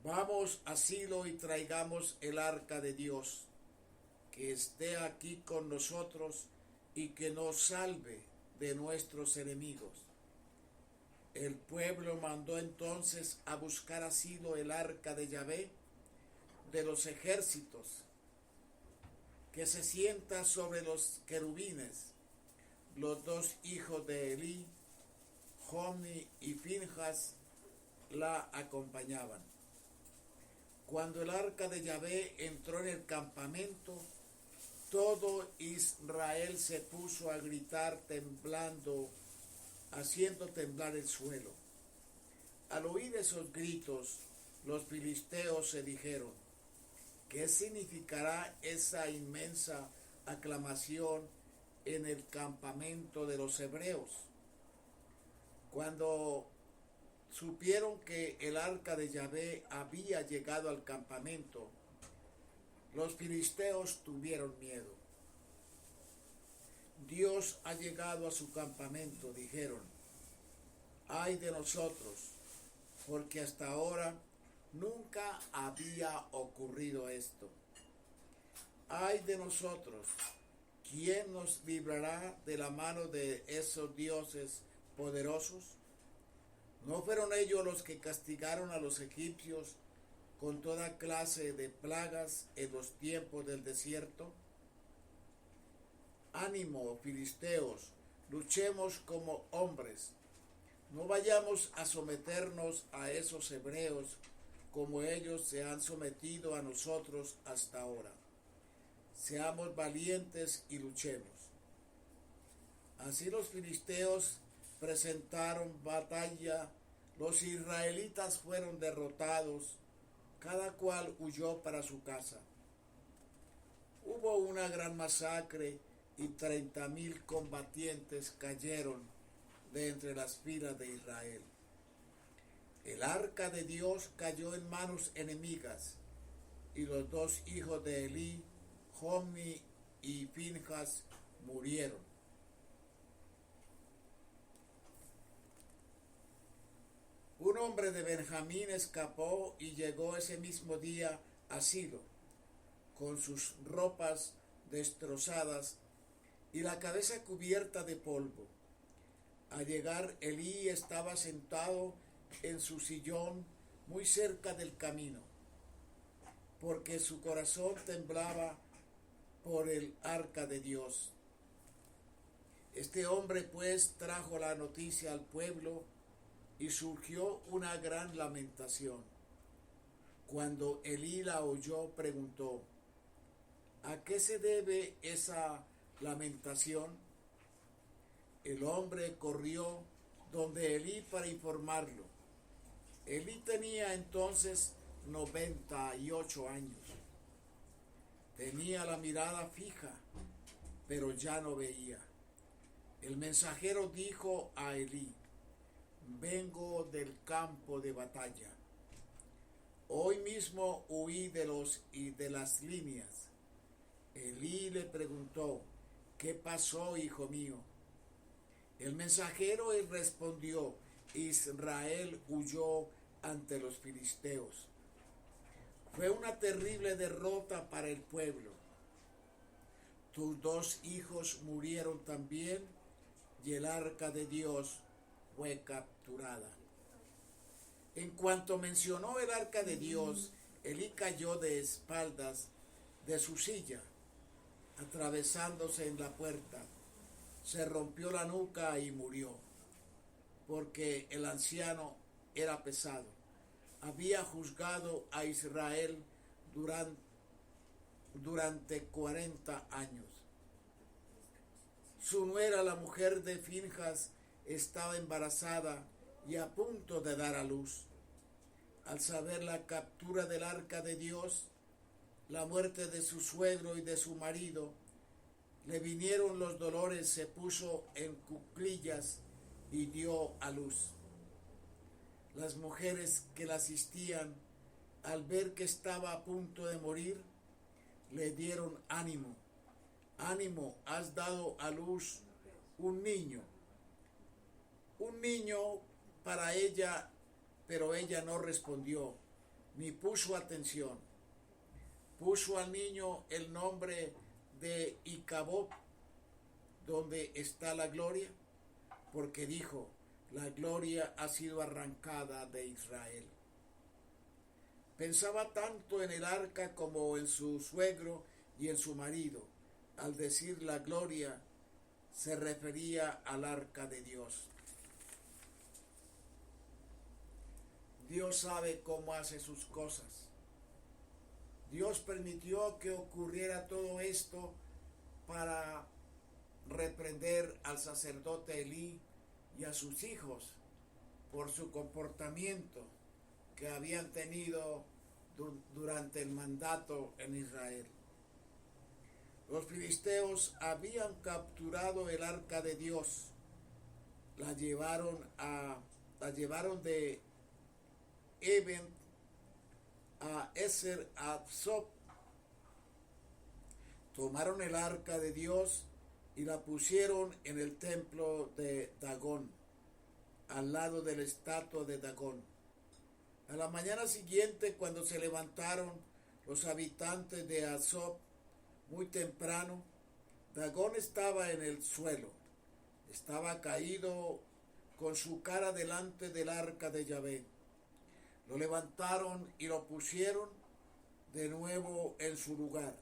Vamos a Silo y traigamos el arca de Dios, que esté aquí con nosotros y que nos salve de nuestros enemigos. El pueblo mandó entonces a buscar a Silo el arca de Yahvé de los ejércitos, que se sienta sobre los querubines. Los dos hijos de Elí, Hofni y Finjas, la acompañaban. Cuando el arca de Yahvé entró en el campamento, todo Israel se puso a gritar temblando, haciendo temblar el suelo. Al oír esos gritos, los filisteos se dijeron: ¿qué significará esa inmensa aclamación en el campamento de los hebreos? Cuando supieron que el arca de Yahvé había llegado al campamento, los filisteos tuvieron miedo. Dios ha llegado a su campamento, dijeron. Ay de nosotros, porque hasta ahora nunca había ocurrido esto. Ay de nosotros, ¿quién nos librará de la mano de esos dioses poderosos? ¿No fueron ellos los que castigaron a los egipcios con toda clase de plagas en los tiempos del desierto? Ánimo, filisteos, luchemos como hombres. No vayamos a someternos a esos hebreos como ellos se han sometido a nosotros hasta ahora. Seamos valientes y luchemos. Así los filisteos presentaron batalla, los israelitas fueron derrotados, cada cual huyó para su casa. Hubo una gran masacre y 30,000 combatientes cayeron de entre las filas de Israel. El arca de Dios cayó en manos enemigas y los dos hijos de Elí, Hofni y Finjas, murieron. Un hombre de Benjamín escapó y llegó ese mismo día a Silo, con sus ropas destrozadas y la cabeza cubierta de polvo. Al llegar, Elí estaba sentado en su sillón muy cerca del camino, porque su corazón temblaba por el arca de Dios. Este hombre pues trajo la noticia al pueblo y surgió una gran lamentación. Cuando Elí la oyó, preguntó: ¿a qué se debe esa lamentación? El hombre corrió donde Elí para informarlo. Elí tenía entonces 98 años. Tenía la mirada fija, pero ya no veía. El mensajero dijo a Elí: vengo del campo de batalla. Hoy mismo huí de las líneas. Elí le preguntó: ¿qué pasó, hijo mío? El mensajero respondió: Israel huyó ante los filisteos. Fue una terrible derrota para el pueblo. Tus dos hijos murieron también y el arca de Dios fue capturada. En cuanto mencionó el arca de Dios, Elí cayó de espaldas de su silla, atravesándose en la puerta. Se rompió la nuca y murió, porque el anciano era pesado. Había juzgado a Israel durante 40 años. Su nuera, la mujer de Finjas, estaba embarazada y a punto de dar a luz. Al saber la captura del arca de Dios, la muerte de su suegro y de su marido, le vinieron los dolores, se puso en cuclillas y dio a luz. Las mujeres que la asistían, al ver que estaba a punto de morir, le dieron ánimo. Ánimo, has dado a luz un niño. Un niño para ella, pero ella no respondió. ni puso atención. Puso al niño el nombre de Icabod, donde está la gloria, porque dijo, la gloria ha sido arrancada de Israel. Pensaba tanto en el arca como en su suegro y en su marido. Al decir la gloria, se refería al arca de Dios. Dios sabe cómo hace sus cosas. Dios permitió que ocurriera todo esto para reprender al sacerdote Elí y a sus hijos por su comportamiento que habían tenido durante el mandato en Israel. Los filisteos habían capturado el arca de Dios, la llevaron de Eben a Ezer Absop. Tomaron el arca de Dios y la pusieron en el templo de Dagón, al lado de la estatua de Dagón. A la mañana siguiente, cuando se levantaron los habitantes de Absop muy temprano, Dagón estaba en el suelo, estaba caído con su cara delante del arca de Yahvé. Lo levantaron y lo pusieron de nuevo en su lugar.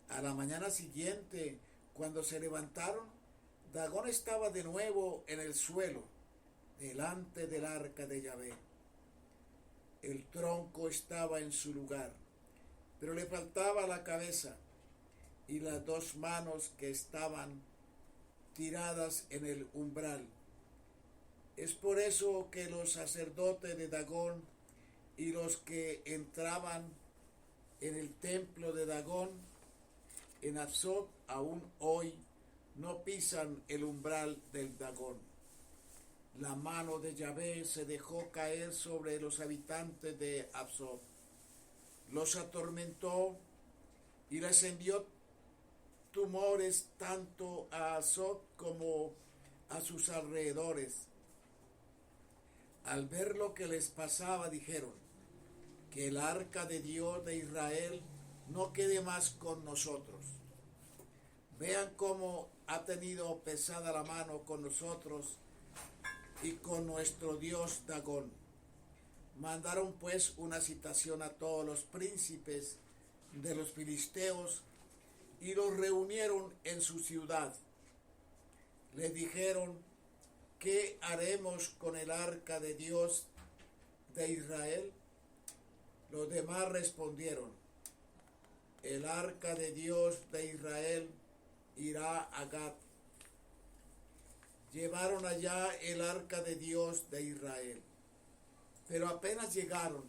A la mañana siguiente, cuando se levantaron, Dagón estaba de nuevo en el suelo, delante del arca de Yahvé. El tronco estaba en su lugar, pero le faltaba la cabeza y las dos manos que estaban tiradas en el umbral. Es por eso que los sacerdotes de Dagón y los que entraban en el templo de Dagón en Absop aún hoy no pisan el umbral del Dagón. La mano de Yahvé se dejó caer sobre los habitantes de Absop. Los atormentó y les envió tumores tanto a Absop como a sus alrededores. Al ver lo que les pasaba, dijeron, que el arca de Dios de Israel no quede más con nosotros. Vean cómo ha tenido pesada la mano con nosotros y con nuestro Dios Dagón. Mandaron pues una citación a todos los príncipes de los filisteos y los reunieron en su ciudad. Les dijeron, ¿qué haremos con el arca de Dios de Israel? Los demás respondieron, el arca de Dios de Israel irá a Gat. Llevaron allá el arca de Dios de Israel, pero apenas llegaron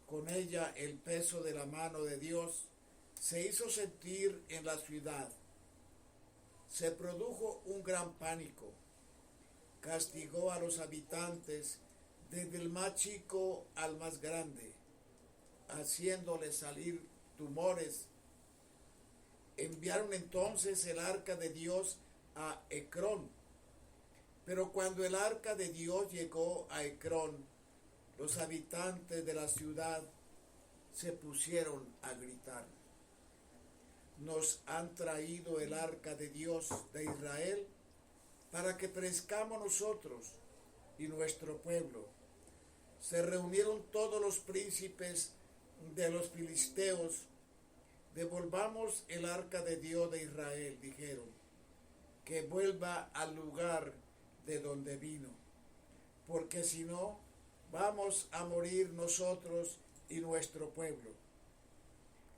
con ella, el peso de la mano de Dios se hizo sentir en la ciudad. Se produjo un gran pánico. Castigó a los habitantes, desde el más chico al más grande, haciéndoles salir tumores. Enviaron entonces el arca de Dios a Ecrón. Pero cuando el arca de Dios llegó a Ecrón, los habitantes de la ciudad se pusieron a gritar, nos han traído el arca de Dios de Israel para que perezcamos nosotros y nuestro pueblo. Se reunieron todos los príncipes de los filisteos. Devolvamos el arca de Dios de Israel, dijeron, que vuelva al lugar de donde vino, porque si no, vamos a morir nosotros y nuestro pueblo.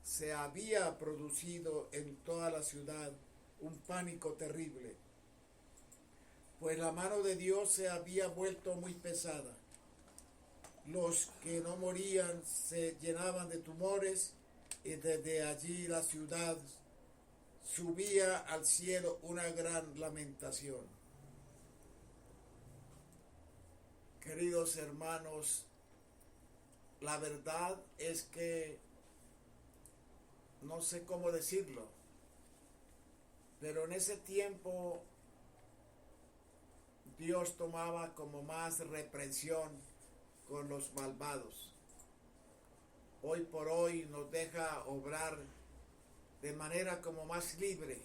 Se había producido en toda la ciudad un pánico terrible, pues la mano de Dios se había vuelto muy pesada. Los que no morían se llenaban de tumores y desde allí la ciudad subía al cielo una gran lamentación. Queridos hermanos, la verdad es que no sé cómo decirlo, pero en ese tiempo Dios tomaba como más reprensión con los malvados. hoy por hoy nos deja obrar de manera como más libre.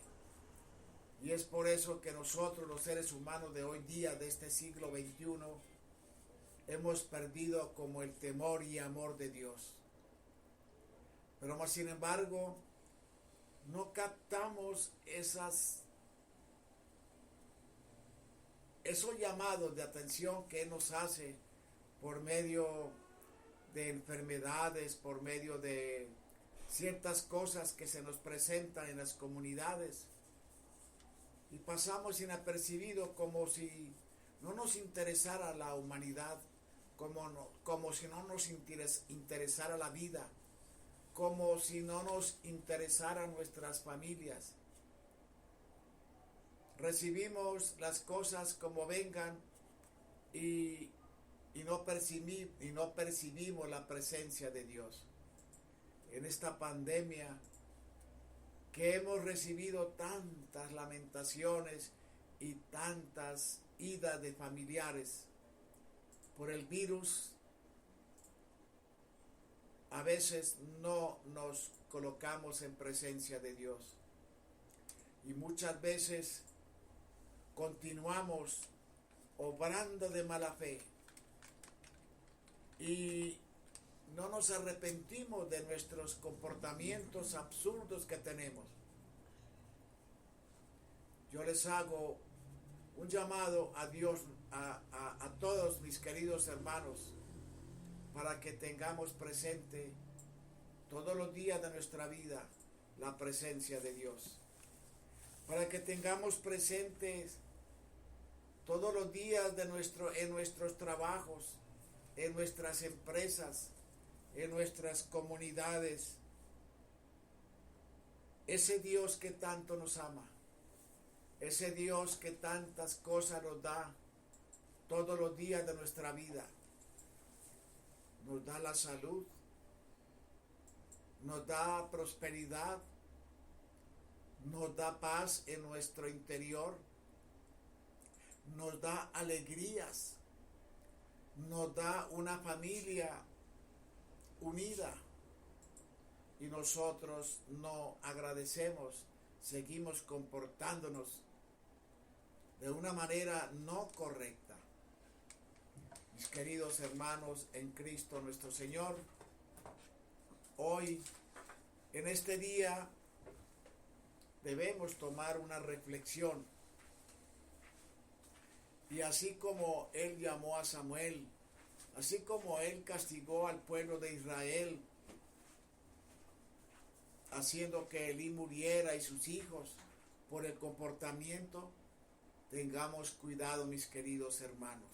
Y es por eso que nosotros, los seres humanos de hoy día, de este siglo XXI, hemos perdido como el temor y amor de Dios. Pero más sin embargo, no captamos esos llamados de atención que Él nos hace por medio de enfermedades, por medio de ciertas cosas que se nos presentan en las comunidades. Y pasamos inapercibido como si no nos interesara la humanidad, como si no nos interesara la vida, como si no nos interesaran nuestras familias. Recibimos las cosas como vengan y no percibimos la presencia de Dios. En esta pandemia que hemos recibido tantas lamentaciones y tantas idas de familiares por el virus, a veces no nos colocamos en presencia de Dios. Y muchas veces continuamos obrando de mala fe y no nos arrepentimos de nuestros comportamientos absurdos que tenemos. Yo les hago un llamado a Dios, a todos mis queridos hermanos, para que tengamos presente todos los días de nuestra vida la presencia de Dios. Para que tengamos presentes todos los días en nuestros trabajos, en nuestras empresas, en nuestras comunidades, ese Dios que tanto nos ama, ese Dios que tantas cosas nos da todos los días de nuestra vida. Nos da la salud, nos da prosperidad, nos da paz en nuestro interior, nos da alegrías, nos da una familia unida y nosotros no agradecemos, seguimos comportándonos de una manera no correcta. Mis queridos hermanos en Cristo nuestro Señor, hoy, en este día, debemos tomar una reflexión. Y así como Él llamó a Samuel, así como Él castigó al pueblo de Israel, haciendo que Elí muriera y sus hijos por el comportamiento, tengamos cuidado, mis queridos hermanos.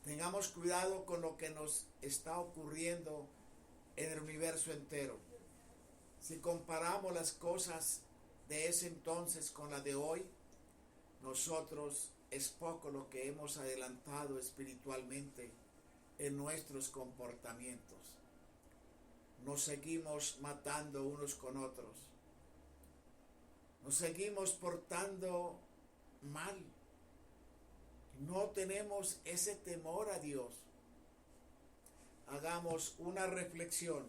Tengamos cuidado con lo que nos está ocurriendo en el universo entero. Si comparamos las cosas de ese entonces con las de hoy, nosotros es poco lo que hemos adelantado espiritualmente en nuestros comportamientos. Nos seguimos matando unos con otros. Nos seguimos portando mal. No tenemos ese temor a Dios. Hagamos una reflexión.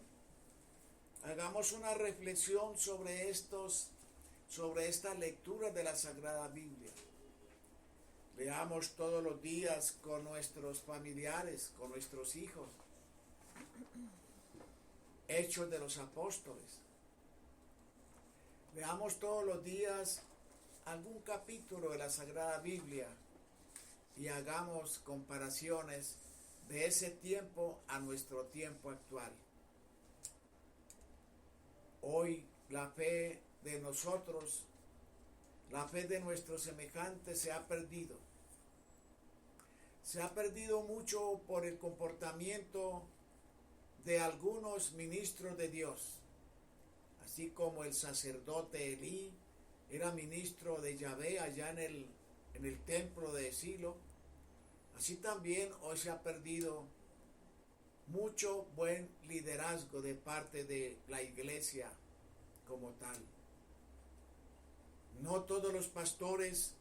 Hagamos una reflexión sobre esta lectura de la Sagrada Biblia. Leamos todos los días con nuestros familiares, con nuestros hijos. Hechos de los Apóstoles. Leamos todos los días algún capítulo de la Sagrada Biblia y hagamos comparaciones de ese tiempo a nuestro tiempo actual. Hoy la fe de nosotros, la fe de nuestros semejantes se ha perdido. Se ha perdido mucho por el comportamiento de algunos ministros de Dios. Así como el sacerdote Elí era ministro de Yahvé allá en el templo de Silo, así también hoy se ha perdido mucho buen liderazgo de parte de la iglesia como tal. No todos los pastores